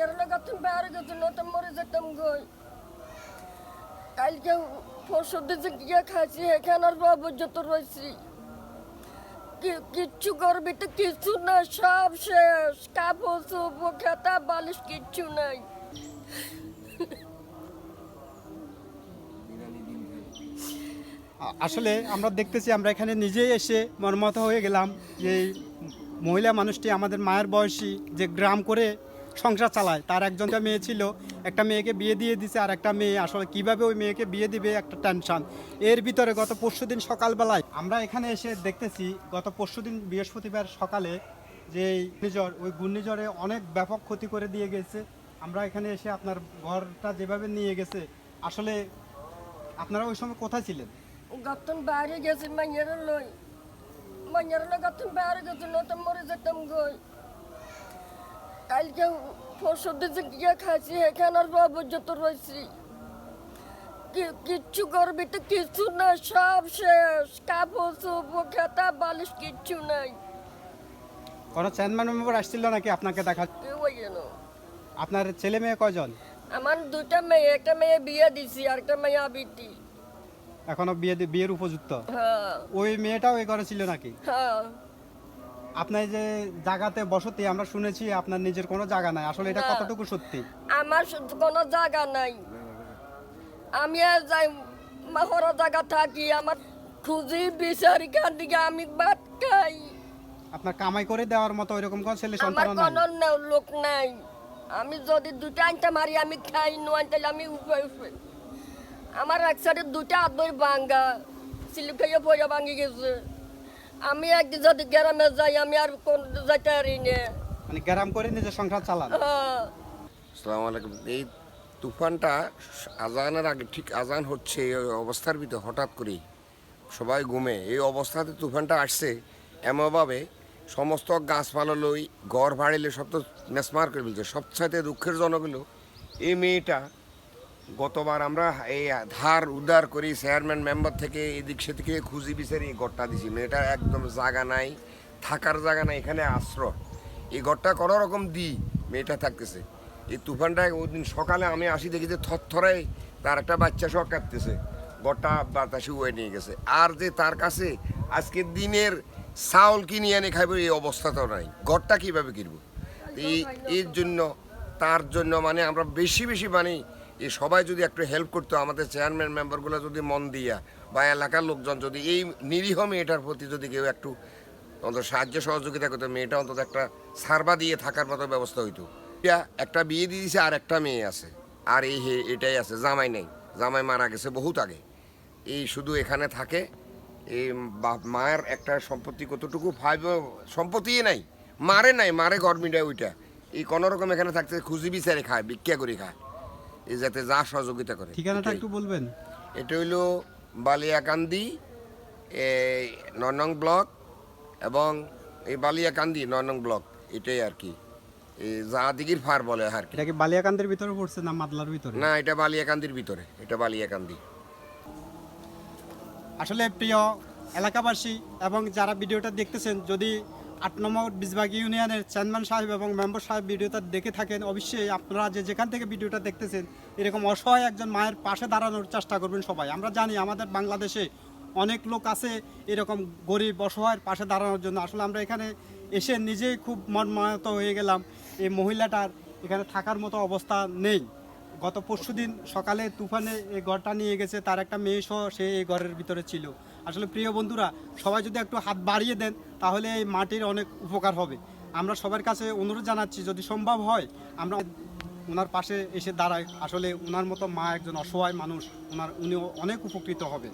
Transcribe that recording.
মাইয়ার লাগা তুমি বাইরে গেছো না তো মরে যেতাম গই কালকে পরশু দিন গিয়ে খাইছি এখানে আর বাবু যত রয়েছি কিচ্ছু করবি তো কিছু না সব শেষ কাপড় চোপড় খেতা বালিশ কিচ্ছু নাই আসলে আমরা দেখতেছি আমরা এখানে নিজেই এসে মর্মাহত হয়ে গেলাম যে এই মহিলা মানুষটি আমাদের মায়ের বয়সী যে গ্রাম করে সংসার চালায় তার একজনটা মেয়ে ছিল একটা মেয়েকে বিয়ে দিয়ে দিছে আর একটা মেয়ে আসলে কিভাবে ওই মেয়েকে বিয়ে দিবে একটা টেনশন এর ভিতরে গত পরশুদিন সকালবেলায় আমরা এখানে এসে দেখতেছি গত পরশুদিন বৃহস্পতিবার সকালে যে এই ঘূর্ণিঝড় ওই ঘূর্ণিঝড়ে অনেক ব্যাপক ক্ষতি করে দিয়ে গেছে আমরা এখানে এসে আপনার ঘরটা যেভাবে নিয়ে গেছে আসলে আপনারা ওই সময় কোথায় ছিলেন গতন বাইরে গেছি মাইয়ার লাগা তুমি বাইরে গেছো না তো মরে যেতাম গই কালকে পরশু দিন গিয়ে খাইছি এখানে আর বাবু যত রয়েছি কিচ্ছু করবি তো কিছু না সব শেষ কাপড় চোপড় খেতা বালিশ কিচ্ছু নাই কোনো চেয়ারম্যান মেম্বার আসছিল নাকি আপনাকে দেখা কেউ যেন আপনার ছেলে মেয়ে কয়জন আমার দুইটা মেয়ে একটা মেয়ে বিয়ে দিছি আর একটা মেয়ে আবিটি এখনো বিয়ের উপযুক্ত হ্যাঁ ওই মেয়েটাও এ ঘরে ছিল নাকি হ্যাঁ আপনার যে জায়গাতে বসতি আমরা শুনেছি আপনার নিজের কোনো জায়গা নাই আসলে এটা না। কতটুকু সত্যি আমার কোনো জায়গা নাই আমি আর যাই মাহরা জায়গা থাকি আমার খুঁজি বিচারি কান দিকে আমি ভাত খাই আপনার কামাই করে দেওয়ার মতো ওইরকম কোন ছেলে আমার সন্তান নাই কোনো লোক নাই আমি যদি দুটা আনতে মারি আমি খাই নো আনতে আমি উপায় আমার এক সাইডে দুটা আদর ভাঙ্গা সিলিপ খাইয়ে পয়সা ভাঙি গেছে আমি একদিন যদি গ্রামে যাই আমি আর কোন যাইতে পারি না মানে গ্যারাম করে নিজের সংসার চালান হ্যাঁ আসসালামু আলাইকুম। এই তুফানটা আজানের আগে ঠিক আজান হচ্ছে এই অবস্থার ভিতরে হঠাৎ করেই সবাই ঘুমে এই অবস্থাতে তুফানটা আসছে এমনভাবে সমস্ত গাছপালা লই ঘর ভাড়িলে সব তো মেসমার করে ফেলছে সবচাইতে দুঃখের জনক হলো এই মেয়েটা গতবার আমরা এই ধার উদ্ধার করি চেয়ারম্যান মেম্বার থেকে এদিক সেদিকে খুঁজি বিচারি এই ঘরটা দিছি মেয়েটার একদম জায়গা নাই থাকার জায়গা নাই এখানে আশ্রয় এই ঘরটা কোনো রকম দিই মেয়েটা থাকতেছে এই তুফানটায় ওই দিন সকালে আমি আসি দেখি যে থরথরাই তার একটা বাচ্চা সহ কাঁদতেছে ঘরটা বাতাসে উয়ে নিয়ে গেছে আর যে তার কাছে আজকে দিনের চাউল কিনে এনে খাইব এই অবস্থাটাও নাই ঘরটা কীভাবে কিনবো এর জন্য তার জন্য মানে আমরা বেশি বেশি মানে এই সবাই যদি একটু হেল্প করতো আমাদের চেয়ারম্যান মেম্বারগুলো যদি মন দিয়া বা এলাকার লোকজন যদি এই নিরীহ মেয়েটার প্রতি যদি কেউ একটু অন্তত সাহায্য সহযোগিতা করতো মেয়েটা অন্তত একটা সার্বা দিয়ে থাকার মতো ব্যবস্থা হইতো একটা বিয়ে দিয়ে দিয়েছে আর একটা মেয়ে আছে আর এটাই আছে জামাই নেই জামাই মারা গেছে বহুত আগে এই শুধু এখানে থাকে এই মায়ের একটা সম্পত্তি কতটুকু সম্পত্তিই নাই মারে গরমিটায় ওইটা এই কোনো রকম এখানে থাকতে খুঁজি বিচারে খায় ভিক্ষা করে খায় এই যাতে যা সহযোগিতা করে ঠিকানাটা একটু বলবেন এটা হইল বালিয়াকান্দি এই ৯ নং ব্লক এবং এই বালিয়াকান্দি ৯ নং ব্লক এটাই আর কি এই জাহাদিগির ফার বলে আর কি এটা কি বালিয়াকান্দের ভিতরে পড়ছে না মাদলার ভিতরে না এটা বালিয়াকান্দির ভিতরে এটা বালিয়াকান্দি আসলে প্রিয় এলাকাবাসী এবং যারা ভিডিওটা দেখতেছেন যদি ৮ নম্বর বিজবাগ ইউনিয়নের চেয়ারম্যান সাহেব এবং মেম্বার সাহেব ভিডিওটা দেখে থাকেন অবশ্যই আপনারা যেখান থেকে ভিডিওটা দেখতেছেন এরকম অসহায় একজন মায়ের পাশে দাঁড়ানোর চেষ্টা করবেন সবাই আমরা জানি আমাদের বাংলাদেশে অনেক লোক আছে এরকম গরিব অসহায়ের পাশে দাঁড়ানোর জন্য আসলে আমরা এখানে এসে নিজেই খুব মর্মাহত হয়ে গেলাম এই মহিলাটার এখানে থাকার মতো অবস্থা নেই গত পরশুদিন সকালে তুফানে এই ঘরটা নিয়ে গেছে তার একটা মেয়ে সহ সে এই ঘরের ভিতরে ছিল আসলে প্রিয় বন্ধুরা সবাই যদি একটু হাত বাড়িয়ে দেন তাহলে এই মাটির অনেক উপকার হবে আমরা সবার কাছে অনুরোধ জানাচ্ছি যদি সম্ভব হয় আমরা ওনার পাশে এসে দাঁড়াই আসলে ওনার মতো মা একজন অসহায় মানুষ উনি অনেক উপকৃত হবে